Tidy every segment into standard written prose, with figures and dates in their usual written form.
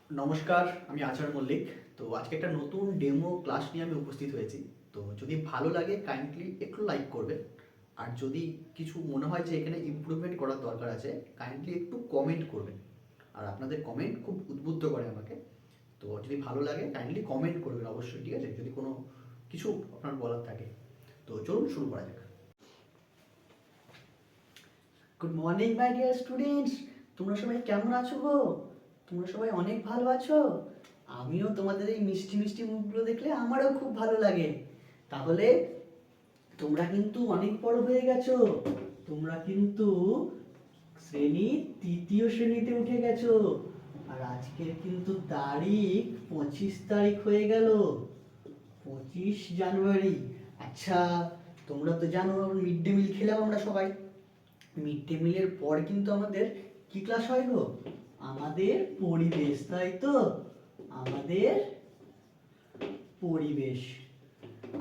নমস্কার, আমি আচার মল্লিক। তো আজকে একটা নতুন ডেমো ক্লাস নিয়ে আমি উপস্থিত হয়েছি। তো যদি ভালো লাগে কাইন্ডলি একটু লাইক করবেন। আর যদি কিছু মনে হয় যে এখানে ইমপ্রুভমেন্ট করার দরকার আছে, কাইন্ডলি একটু কমেন্ট করবেন। আর আপনাদের কমেন্ট খুব উদ্বুদ্ধ করে আমাকে। তো যদি ভালো লাগে কাইন্ডলি কমেন্ট করবেন অবশ্যই, ঠিক আছে? যদি কোনো কিছু আপনার বলার থাকে। তো চলুন শুরু করা যাক। Good morning my dear students. তোমরা সবাই কেমন আছো গো? তোমরা সবাই অনেক ভালো আছো? আমিও তোমাদের এই মিষ্টি মিষ্টি মুখগুলো দেখলে আমারও খুব ভালো লাগে। তাহলে তোমরা কিন্তু অনেক বড় হয়ে গেছো। তোমরা কিন্তু তৃতীয় শ্রেণীতে উঠে গেছো। আর আজকের কিন্তু তারিখ 25 তারিখ হয়ে গেল, 25 জানুয়ারি। আচ্ছা, তোমরা তো জানো মিড ডে মিল খেলাম আমরা সবাই। মিড ডে মিলের পর কিন্তু আমাদের কি ক্লাস হয় গো? আমাদের পরিবেশ, তাই তো? আমাদের পরিবেশ।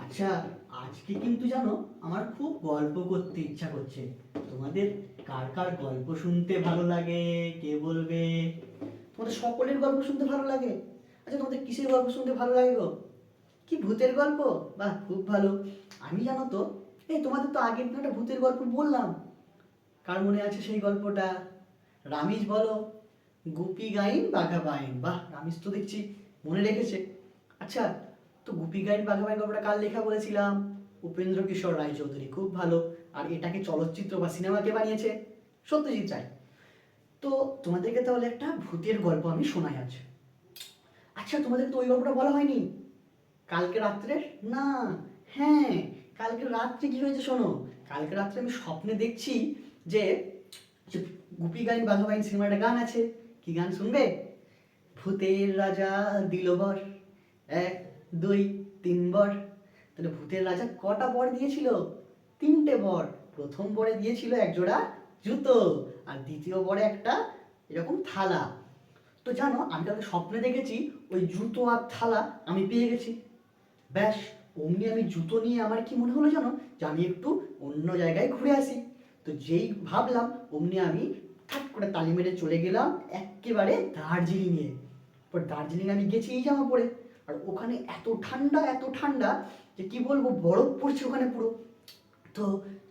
আচ্ছা, আজকে কিন্তু জানো আমার খুব গল্প করতে ইচ্ছা করছে। তোমাদের কার কার গল্প শুনতে ভালো লাগে কে বলবে? তোমাদের সকলের গল্প শুনতে ভালো লাগে? আচ্ছা, তোমাদের কিসের গল্প শুনতে ভালো লাগে গো? কি ভূতের গল্প? বাহ, খুব ভালো। আমি জানো তো, এই তোমাদের তো আগের দিন একটা ভূতের গল্প বললাম। কার মনে আছে সেই গল্পটা? রামিজ বলো। গুপি গাইন বাঘা বাইন। বাহ, রামিজ তো দেখছি মনে রেখেছে। আচ্ছা, তো গুপি গাইন বাঘা বাইন গল্পটা কার লেখা বলেছিলাম? উপেন্দ্র কিশোর রায়চৌধুরী। খুব ভালো। আর এটাকে চলচ্চিত্র বা সিনেমাকে বানিয়েছে সত্যজিৎ রায়। তো তোমাদেরকে তাহলে একটা ভূতের গল্প আমি শোনাই আজ। আচ্ছা, তোমাদের তো ওই গল্পটা বলা হয়নি কালকে রাত্রে? না। হ্যাঁ, কালকে রাত্রে কি হয়েছে শোনো। কালকে রাত্রে আমি স্বপ্নে দেখছি যে যে গুপি গাইন বাঘা বাইন সিনেমার একটা গান আছে। কি গান শুনবে? ভূতের রাজা দিল বর, 1 2 3 বর। তাহলে ভূতের রাজা কটা বর দিয়েছিল? 3টে বর। প্রথম বরে দিয়েছিল এক জোড়া জুতো, আর দ্বিতীয় বরে একটা এরকম থালা। তো জানো, আমি কালকে স্বপ্নে দেখেছি ওই জুতো আর থালা আমি পেয়ে গেছি। ব্যাস, অমনি আমি জুতো নিয়ে আমার কি মনে হলো জানো, যে আমি একটু অন্য জায়গায় ঘুরে আসি। তো যেই ভাবলাম অমনি আমি ঠাট করে তালি মেরে চলে গেলাম একেবারে দার্জিলিংয়ে। এবার দার্জিলিং আমি গেছি এই জামা পরে। আর ওখানে এত ঠান্ডা এত ঠান্ডা যে কি বলবো, বরফ পড়ছে ওখানে পুরো। তো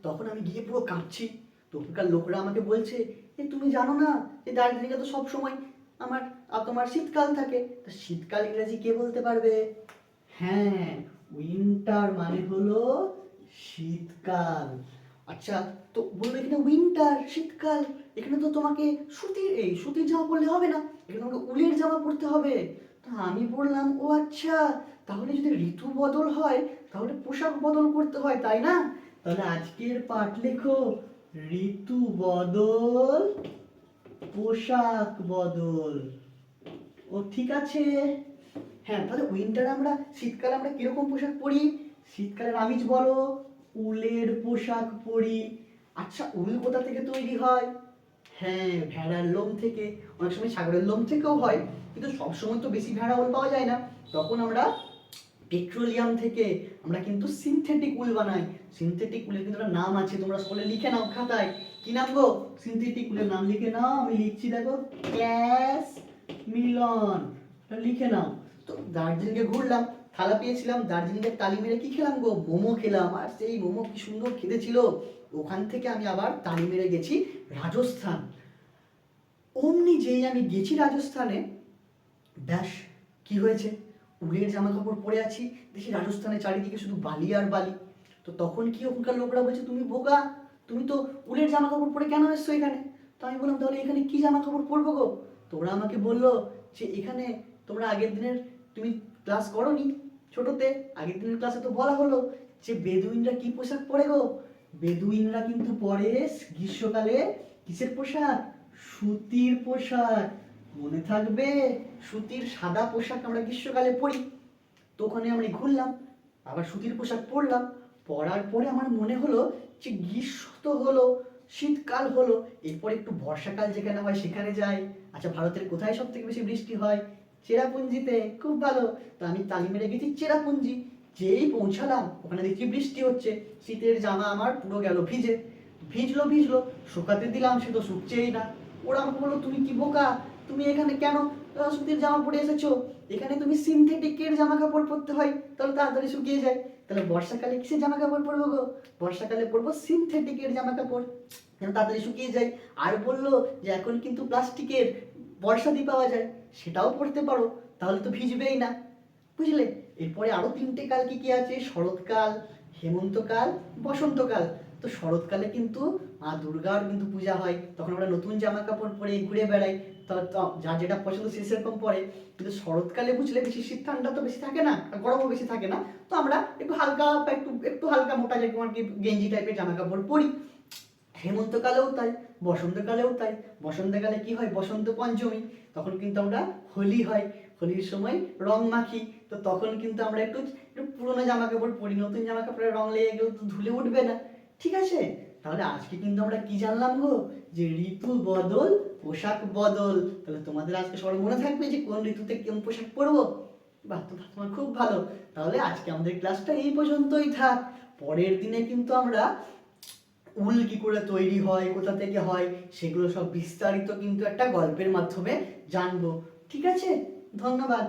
তখন আমি গিয়ে পুরো কাঁপছি। তো ওখানকার লোকরা আমাকে বলছে, এ তুমি জানো না যে দার্জিলিংয়ে তো সব সময় আমার তোমার শীতকাল থাকে। তা শীতকাল ইংরেজি কে বলতে পারবে? হ্যাঁ, উইন্টার মানে হলো শীতকাল। আচ্ছা, তো বললো এখানে উইন্টার শীতকাল, এখানে তো তোমাকে সুতির জামা পরলে হবে না, এখানে তোমাকে উলের জামা পরতে হবে। তা আমি বললাম, ও আচ্ছা, তাহলে যদি ঋতু বদল হয় তাহলে পোশাক বদল করতে হয়, তাই না? তাহলে আজকের পাঠ লেখো, ঋতু বদল পোশাক বদল। ও ঠিক আছে। হ্যাঁ, তাহলে উইন্টারে শীতকালে আমরা কিরকম পোশাক পরি? শীতকালে আমিজ বলো। উলের পোশাক পরি। আচ্ছা, উল কোথা থেকে তৈরি হয়? হ্যাঁ, ভেড়ার লোম থেকে। অনেক সময় ছাগলের লোম থেকেও হয়, কিন্তু সবসময় তো বেশি ভেড়া উল পাওয়া যায় না। তখন আমরা পেট্রোলিয়াম থেকে আমরা কিন্তু সিনথেটিক উল বানাই। সিনথেটিক উলের কিন্তু একটা নাম আছে, তোমরা সকলে লিখে নাও খাতায়। কি নাম গো? সিনথেটিক উলের নাম লিখে নাও, আমি লিখছি দেখো, ক্যাশ মিলন। লিখে নাও। তো দার্জিলিংয়ে ঘুরলাম, থালা পেয়েছিলাম, দার্জিলিংয়ের তালি মেরে কি খেলাম গো? মোমো খেলাম। আর সেই মোমো কি সুন্দর খেতে ছিল। ওখান থেকে আমি আবার তালি মেরে গেছি রাজস্থান। অমনি যেই আমি গেছি রাজস্থানে, ব্যাস, কি হয়েছে, উলের জামা কাপড় পরে আছি, দেখি রাজস্থানে চারিদিকে শুধু বালি আর বালি। তো তখন কি ওখানকার লোকরা বলছে, তুমি বোকা, তুমি তো উলের জামা কাপড় পরে কেন এসছো এখানে? তো আমি বললাম, তাহলে এখানে কি জামা কাপড় পরবো গো? তো ওরা আমাকে বললো যে এখানে তোমরা আগের দিনের তুমি ক্লাস করোনি ছোটতে, আগের দিনের ক্লাসে তো বলা হলো যে বেদুইনরা কি পোশাক পরে গো? বেদুইনরা কিন্তু পরে গ্রীষ্মকালে কিসের পোশাক? সুতির পোশাক। মনে থাকবে, সুতির সাদা পোশাক আমরা গ্রীষ্মকালে পরি। তো ওখানে আমি ঘুরলাম, আবার সুতির পোশাক পরলাম। পরার পরে আমার মনে হলো যে গ্রীষ্ম তো হলো, শীতকাল হলো, এরপর একটু বর্ষাকাল যেখানে হয় সেখানে যাই। আচ্ছা, ভারতের কোথায় সব থেকে বেশি বৃষ্টি হয়? চেরাপুঞ্জিতে। খুব ভালো। তো আমি তালি মেরে গেছি চেরাপুঞ্জি। যেই পৌঁছালাম ওখানে দেখছি বৃষ্টি হচ্ছে। শীতের জামা আমার পুরো গেল ভিজে। ভিজলো ভিজলো, শুকাতে দিলাম, সে তো শুকছেই না। ওরা আমাকে বললো, তুমি কি বোকা, তুমি এখানে কেন সুতির জামা পরে এসেছো? এখানে তুমি সিনথেটিকের জামা কাপড় পরতে হয়, তাহলে তাড়াতাড়ি শুকিয়ে যায়। তাহলে বর্ষাকালে কিসের জামা কাপড় পরবো গো? বর্ষাকালে পরবো সিনথেটিকের জামা কাপড়, যেন তাড়াতাড়ি শুকিয়ে যায়। আর বললো যে এখন কিন্তু প্লাস্টিকের বর্ষাদি পাওয়া যায়, সেটাও পরতে পারো, তাহলে তো ভিজবেই না। বুঝলে? এরপরে আরো 3টে কাল কি কি আছে, শরৎকাল, হেমন্তকাল, বসন্তকাল। তো শরৎকালে কিন্তু মা দুর্গার কিন্তু পূজা হয়, তখন আমরা নতুন জামা কাপড় পরে ঘুরে বেড়াই। তো যার যেটা পছন্দ সে সেরকম পরে। কিন্তু শরৎকালে বুঝলে বেশি শীত ঠান্ডা তো বেশি থাকে না, আর গরমও বেশি থাকে না, তো আমরা একটু হালকা বা একটু একটু হালকা মোটা যেরকম আর কি গেঞ্জি টাইপের জামা কাপড় পরি। হেমন্তকালেও তাই, বসন্তকালেও তাই। বসন্তকালে কি হয়, বসন্ত পঞ্চমী, তখন কিন্তু আমরা হোলি হয়, হোলির সময় রং মাখি। তো তখন কিন্তু আমরা একটু একটু পুরোনো জামা কাপড় পরি, নতুন জামা কাপড়ে রং লেগে গেলে তো ধুলে উঠবে না। ঠিক আছে? তাহলে আজকে কিন্তু আমরা কি জানলাম গো, যে ঋতু বদল পোশাক বদল। তাহলে তোমাদের আজকে সবার মনে থাকবে যে কোন ঋতুতে কোন পোশাক পরবো। বাহ, তো তোমার খুব ভালো। তাহলে আজকে আমাদের ক্লাসটা এই পর্যন্তই থাক। পরের দিনে কিন্তু আমরা উল কি করে তৈরি হয়, কোথা থেকে হয়, সেগুলো সব বিস্তারিত কিন্তু একটা গল্পের মাধ্যমে জানবো। ঠিক আছে? ধন্যবাদ।